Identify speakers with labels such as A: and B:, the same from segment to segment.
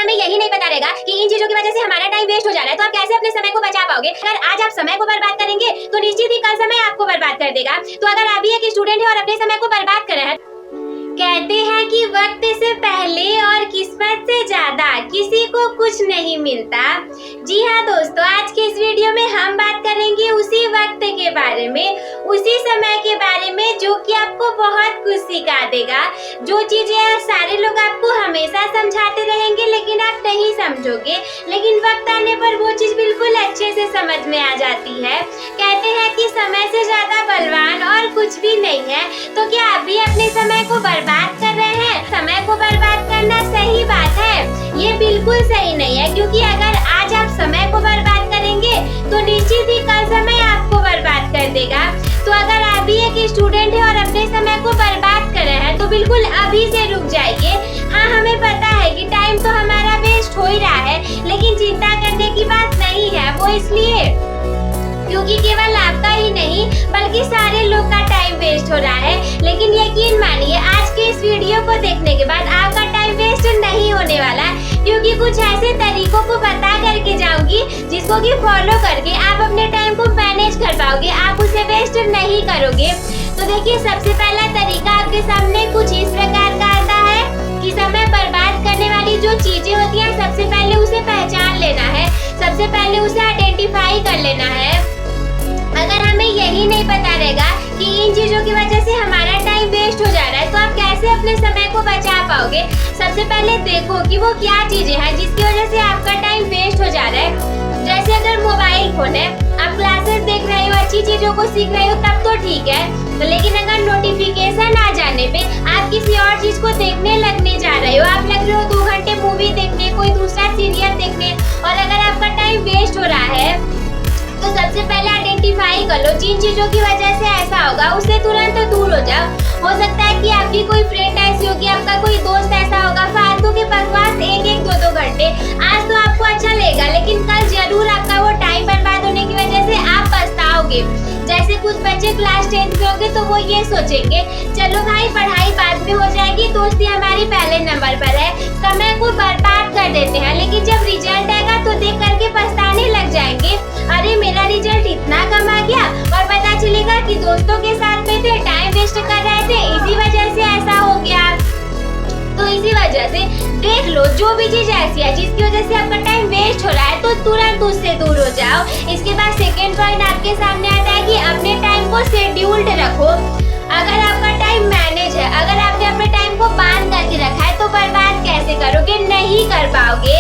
A: हमें यही नहीं पता रहेगा कि इन चीजों की वजह से हमारा टाइम वेस्ट हो जा रहा है, तो आप कैसे अपने समय को बचा पाओगे? अगर आज आप समय को बर्बाद करेंगे तो निश्चित ही कल समय आपको बर्बाद कर देगा। तो अगर आप भी एक स्टूडेंट है और अपने समय को बर्बाद कर रहे हैं, कहते हैं कि वक्त से पहले और किस्मत से ज्यादा किसी को कुछ नहीं मिलता। जी हाँ दोस्तों, आज के इस वीडियो में हम बात करेंगे उसी वक्त के बारे में, उसी समय के बारे में जो कि आपको बहुत कुछ सिखा देगा। जो चीजें सारे लोग आपको हमेशा समझाते रहेंगे लेकिन आप नहीं समझोगे, लेकिन वक्त आने पर वो चीज बिल्कुल अच्छे से समझ में आ जाती है। कहते हैं कि समय से ज्यादा बलवान और कुछ भी नहीं है। तो क्या आप भी अपने समय को बर्बाद कर रहे हैं? समय को बर्बाद करना सही बात है, ये बिल्कुल सही नहीं है, क्योंकि अगर आज आप समय को बर्बाद करेंगे तो निश्चित ही कल समय आपको बर्बाद कर देगा। तो अगर आप भी एक स्टूडेंट है और अपने समय को बर्बाद कर रहे हैं तो बिल्कुल अभी से रुक जाइए। हाँ, हमें पता है कि टाइम तो हमारा वेस्ट हो ही रहा है, लेकिन चिंता करने की बात नहीं है। वो इसलिए क्योंकि केवल आपका ही नहीं बल्कि सारे लोग का टाइम वेस्ट हो रहा है। लेकिन यकीन मानिए, आज के इस वीडियो को देखने के बाद आपका टाइम वेस्ट नहीं होने वाला, क्योंकि कुछ ऐसे तरीकों को बता करके जाऊंगी जिसको कि फॉलो करके आप अपने टाइम को मैनेज कर पाओगे, आप उसे वेस्ट नहीं करोगे। तो देखिए, सबसे पहला तरीका आपके सामने कुछ इस प्रकार का आता है कि समय बर्बाद करने वाली जो चीजें होती हैं, सबसे पहले उसे पहचान लेना है, सबसे पहले उसे आइडेंटिफाई कर लेना है। अगर हमें यही नहीं पता रहेगा कि इन चीजों की वजह से हमारा टाइम वेस्ट हो जा रहा है, तो आप कैसे अपने समय को बचा पाओगे? सबसे पहले देखो कि वो क्या चीजें हैं जिसकी वजह से आपका टाइम वेस्ट हो जा रहा है। जैसे अगर मोबाइल फोन है, आप क्लासेस देख रहे हो, अच्छी चीजों को सीख रहे हो, तब तो ठीक है। तो लेकिन अगर नोटिफिकेशन आ जाने पे आप किसी और चीज को देखने लगने जा रहे हो, आप लग रहे हो 2 घंटे मूवी देखने, कोई दूसरा सीरियल देखने, और अगर आपका टाइम वेस्ट हो रहा है तो सबसे पहले आइडेंटिफाई कर लो जिन चीजों की वजह से ऐसा होगा, उससे तुरंत दूर हो जाओ। हो सकता है कि आपकी कोई फ्रेंड ऐसी होगी, आपका कोई दोस्त ऐसा होगा, फालतू के बकवास 1-1, 2-2 घंटे। आज तो आपको अच्छा लगेगा, लेकिन कल जरूर आपका वो टाइम बर्बाद होने की वजह से आप पछताओगे। जैसे कुछ बच्चे क्लास 10th के होंगे तो वो ये सोचेंगे, चलो भाई पढ़ाई बाद में हो जाएगी, दोस्ती हमारी पहले नंबर पर है, समय को बर्बाद कर देते हैं। लेकिन जब रिजल्ट आएगा तो देख करके पछताने लग जाएंगे, अरे मेरा रिजल्ट इतना कम आ गया, और पता चलेगा कि दोस्तों के साथ में थे, टाइम वेस्ट कर रहे थे, इसी वजह से ऐसा हो गया। तो इसी वजह से देख लो, जो भी चीज ऐसी है जिसकी वजह से आपका टाइम वेस्ट हो रहा है तो तुरंत उससे दूर हो जाओ। इसके बाद सेकेंड पॉइंट आपके सामने आता है कि अपने टाइम को शेड्यूल्ड रखो। अगर आपका टाइम मैनेज है, अगर आपने अपने टाइम को बांध करके रखा है, तो बर्बाद कैसे करोगे? नहीं कर पाओगे।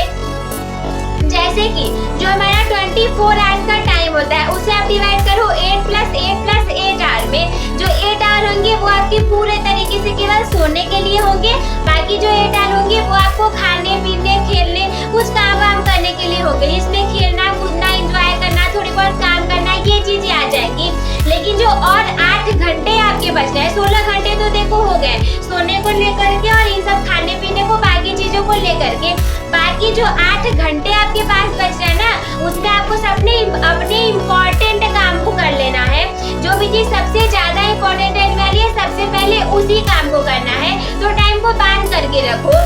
A: जैसे कि जो हमारा 24 आवर्स का टाइम होता है, उसे आप डिवाइड करो 8 + 8 + 8 आवर में। जो 8 आवर होंगे वो आपके पूरे तरीके से केवल सोने के लिए होंगे, बाकी जो 8 आवर होंगे वो आपको खाने पीने, खेलने, कुछ काम वाम करने के लिए होंगे, जिसमें खेलना कूदना, एंजॉय करना, थोड़ी बहुत काम करना, ये चीजें आ जाएंगी। लेकिन जो और 8 घंटे आपके बच रहे हैं, 16 घंटे तो देखो हो गए सोने को लेकर के और इन सब खाने पीने को, बाकी चीजों को लेकर के, बाकी जो 8 घंटे आपके पास बच रहे हैं ना, उसमें आपको अपने इम्पोर्टेंट काम को कर लेना है। जो भी चीज सबसे ज्यादा इम्पोर्टेंट रहने वाली है, सबसे पहले उसी काम को करना है। तो टाइम को बांध करके रखो।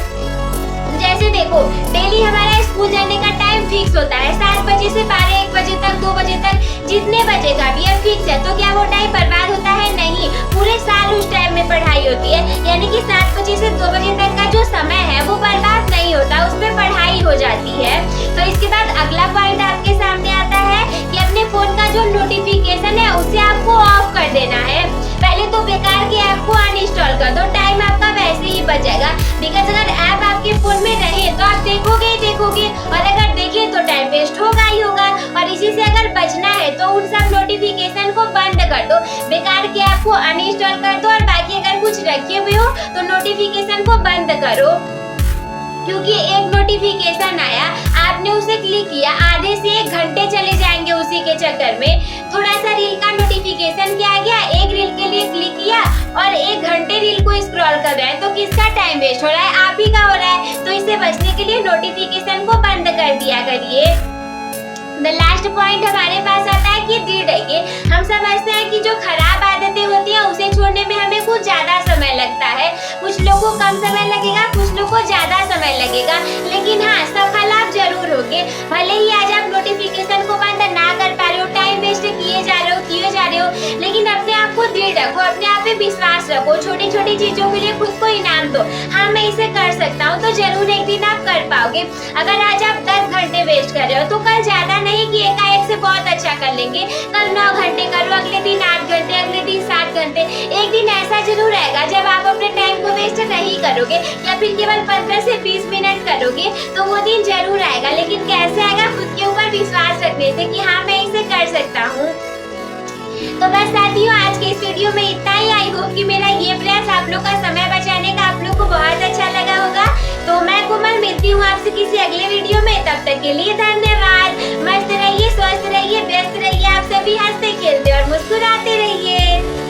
A: जैसे देखो, डेली हमारा स्कूल जाने का टाइम फिक्स होता है, 7 बजे से 12, 1 बजे तक, 2 बजे तक, जितने बजे का भी है फिक्स है। तो क्या वो टाइम बर्बाद होता है? नहीं, पूरे साल उस टाइम में पढ़ाई होती है, यानी कि 7 बजे से 2 बजे तक का जो समय है वो बर्बाद नहीं होता, उसमें पढ़ाई हो जाती है। तो इसके बाद अगला पॉइंट आपके सामने आता है कि अपने फोन का जो नोटिफिकेशन है उसे आपको ऑफ कर देना है। पहले तो बेकार के ऐप को अनइंस्टॉल कर दो, टाइम आपका वैसे ही बच जाएगा। बिकॉज अगर ऐप आपके फोन में रहे तो आप देखोगे ही देखोगे, और अगर देखिए तो टाइम वेस्ट होगा ही होगा। और इसी से अगर बचना है तो उन सब नोटिफिकेशन को बंद कर दो, बेकार के ऐप को अनइंस्टॉल कर दो, और बाकी अगर कुछ रखे हुए हो तो नोटिफिकेशन को बंद करो। क्योंकि एक नोटिफिकेशन आया, आपने उसे क्लिक किया, आधे से 1 घंटे चले जाएंगे उसी के चक्कर में। थोड़ा सा रील का नोटिफिकेशन क्या आ गया, एक रील के लिए क्लिक किया और 1 घंटे रील को स्क्रॉल कर रहे हैं, तो किसका टाइम वेस्ट हो रहा है? आप ही का हो रहा है। तो इससे बचने के लिए नोटिफिकेशन को बंद कर दिया करिए। द लास्ट पॉइंट हमारे पास आता है कि दृढ़ रहिए। हम समझते हैं कि जो खराब आदतें होती हैं उसे छोड़ने में हमें कुछ ज्यादा समय लगता है, कुछ लोगों को कम समय लगेगा, कुछ लोगों को ज्यादा समय लगेगा, लेकिन हाँ सको, छोटी छोटी चीजों के लिए खुद को इनाम दो। हाँ मैं इसे कर सकता हूँ, तो जरूर एक दिन आप कर पाओगे। अगर आज आप 10 घंटे वेस्ट कर रहे हो तो कल ज्यादा नहीं कि एकाएक से बहुत अच्छा कर लेंगे। कल 9 घंटे करो, अगले दिन 8 घंटे, अगले दिन 7 घंटे। एक दिन ऐसा जरूर आएगा जब आप अपने टाइम को वेस्ट नहीं करोगे या फिर केवल 15 से 20 मिनट करोगे, तो वो दिन जरूर आएगा। लेकिन कैसे आएगा? खुद के ऊपर विश्वास रखने से कि हाँ मैं इसे कर सकता हूँ। तो बस साथियों, आज के इस वीडियो में इतना ही। आई होप कि मेरा ये प्रयास आप लोग का समय बचाने का आप लोग को बहुत अच्छा लगा होगा। तो मैं कोमल मिलती हूँ आपसे किसी अगले वीडियो में। तब तक के लिए धन्यवाद। मस्त रहिए, स्वस्थ रहिए, व्यस्त रहिए। आप सभी हंसते खेलते और मुस्कुराते रहिए।